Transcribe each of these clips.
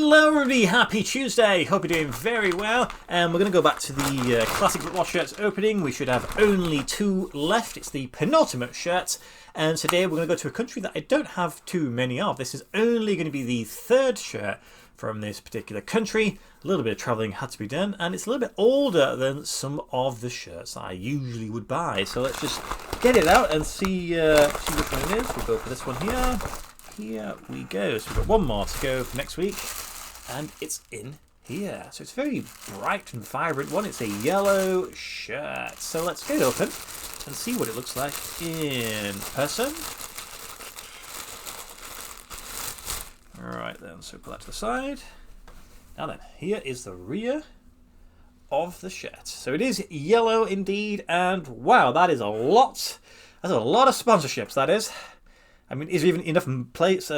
Hello everybody, happy Tuesday, hope you're doing very well. And we're going to go back to the classic football shirts opening. We should have only 2 left, it's the penultimate shirt. And today we're going to go to a country that I don't have too many of. This is only going to be the 3rd shirt from this particular country. A little bit of travelling had to be done, and it's a little bit older than some of the shirts that I usually would buy. So let's just get it out and see which one it is. We'll go for this one here. Here we go. So we've got one more to go for next week, and it's in here. So it's a very bright and vibrant one. It's a yellow shirt. So let's get it open and see what it looks like in person. Alright then, so put that to the side. Now then, here is the rear of the shirt. So it is yellow indeed, and wow, that is a lot. That's a lot of sponsorships, that is. I mean, is there even enough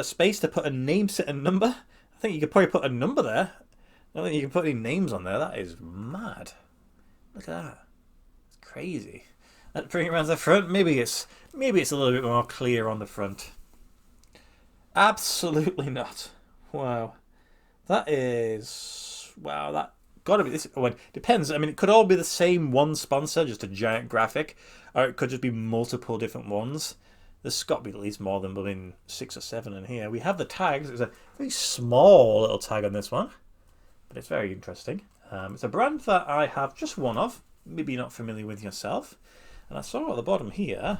space to put a name, set, and number? I think you could probably put a number there. I don't think you can put any names on there. That is mad. Look at that. It's crazy. Let's bring it around to the front. Maybe it's a little bit more clear on the front. Absolutely not. Wow. That is... Wow, that... Gotta be this... Well, it depends. I mean, it could all be the same one sponsor, just a giant graphic. Or it could just be multiple different ones. There's got to be at least more than 6 or 7 in here. We have the tags. It's a very small little tag on this one, but it's very interesting. It's a brand that I have just one of. Maybe you're not familiar with yourself. And I saw at the bottom here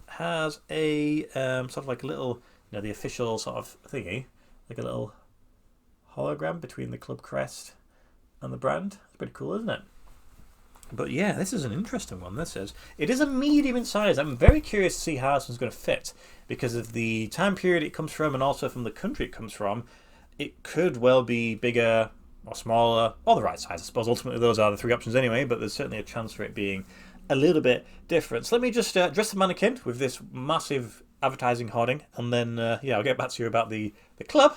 has a sort of like a little, you know, the official sort of thingy, like a little hologram between the club crest and the brand. It's pretty cool, isn't it? But yeah, this is an interesting one, this is. It is a medium in size. I'm very curious to see how this one's going to fit, because of the time period it comes from and also from the country it comes from. It could well be bigger or smaller, or the right size, I suppose. Ultimately, those are the 3 options anyway, but there's certainly a chance for it being a little bit different. So let me just dress the mannequin with this massive advertising hoarding, and then, yeah, I'll get back to you about the club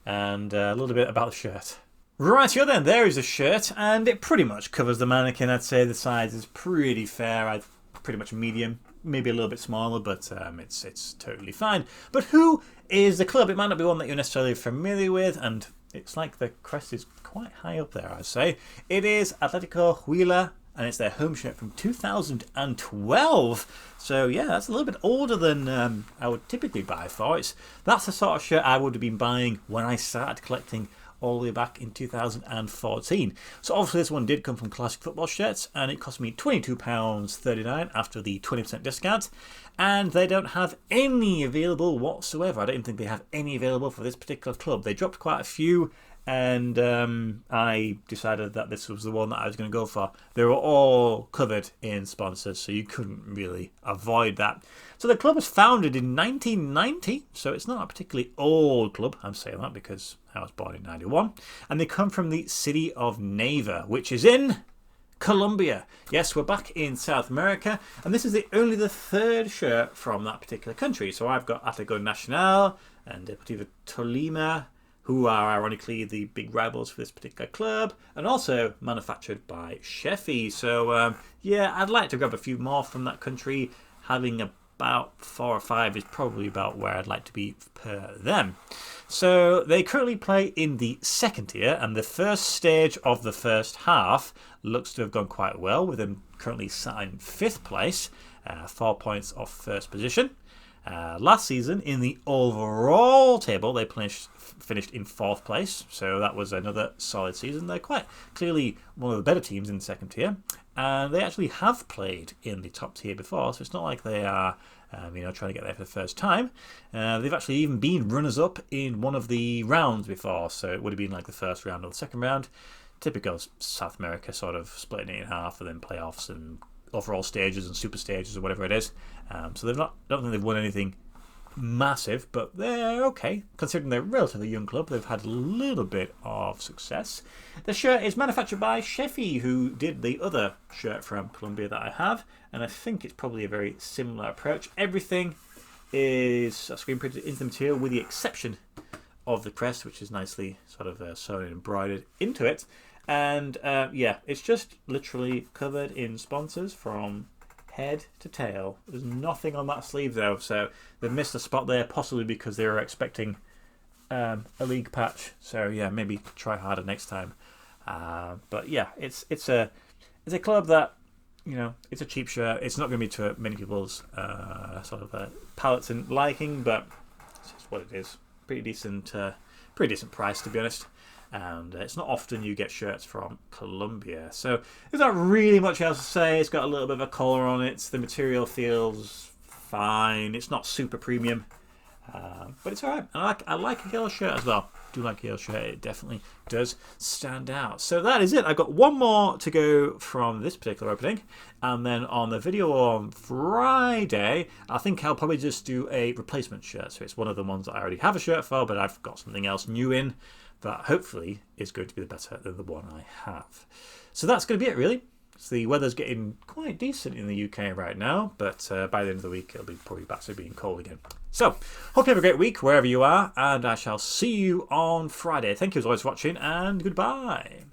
and a little bit about the shirt. Rightio then, there is a shirt, and it pretty much covers the mannequin. I'd say the size is pretty fair. Pretty much medium, maybe a little bit smaller, but it's totally fine. But who is the club? It might not be one that you're necessarily familiar with, and it's like the crest is quite high up there, I'd say. It is Atletico Huila, and it's their home shirt from 2012. So yeah, that's a little bit older than I would typically buy for. That's the sort of shirt I would have been buying when I started collecting all the way back in 2014. So obviously this one did come from Classic Football Shirts, and it cost me £22.39 after the 20% discount, and they don't have any available whatsoever. I don't think they have any available for this particular club. They dropped quite a few, and I decided that this was the one that I was going to go for. They were all covered in sponsors, so you couldn't really avoid that. So the club was founded in 1990, so it's not a particularly old club. I'm saying that because I was born in 91. And they come from the city of Neiva, which is in Colombia. Yes, we're back in South America, and this is only the 3rd shirt from that particular country. So I've got Atlético Nacional and Deportivo Tolima, who are ironically the big rivals for this particular club, and also manufactured by Sheffy. So yeah, I'd like to grab a few more from that country. Having about 4 or 5 is probably about where I'd like to be per them. So they currently play in the 2nd tier, and the first stage of the first half looks to have gone quite well, with them currently sat in 5th place, 4 points off first position. Last season, in the overall table, they finished in 4th place, so that was another solid season. They're quite clearly one of the better teams in the 2nd tier, and they actually have played in the top tier before, so it's not like they are trying to get there for the first time. They've actually even been runners-up in one of the rounds before, so it would have been like the first round or the second round. Typical South America, sort of splitting it in half, and then playoffs and overall stages and super stages or whatever it is. So I don't think they've won anything massive, but they're okay. Considering they're a relatively young club, they've had a little bit of success. The shirt is manufactured by Sheffy, who did the other shirt from Colombia that I have, and I think it's probably a very similar approach. Everything is screen printed into the material, with the exception of the crest, which is nicely sort of sewn and embroidered into it. And yeah, it's just literally covered in sponsors from head to tail. There's nothing on that sleeve though, so they've missed a spot there, possibly because they were expecting a league patch. So yeah, maybe try harder next time. But yeah, it's a club that, you know, it's a cheap shirt. It's not going to be to many people's sort of palates and liking, but it's just what it is. Pretty decent price, to be honest. And it's not often you get shirts from Columbia. So there's not really much else to say. It's got a little bit of a collar on it. The material feels fine. It's not super premium, but it's alright. I like a yellow shirt as well. I do like a yellow shirt. It definitely does stand out. So that is it. I've got one more to go from this particular opening. And then on the video on Friday, I think I'll probably just do a replacement shirt. So it's one of the ones that I already have a shirt for, but I've got something else new in that hopefully is going to be better than the one I have. So that's going to be it, really. So the weather's getting quite decent in the UK right now, but by the end of the week it'll be probably back to being cold again. So, hope you have a great week wherever you are, and I shall see you on Friday. Thank you as always for watching, and goodbye.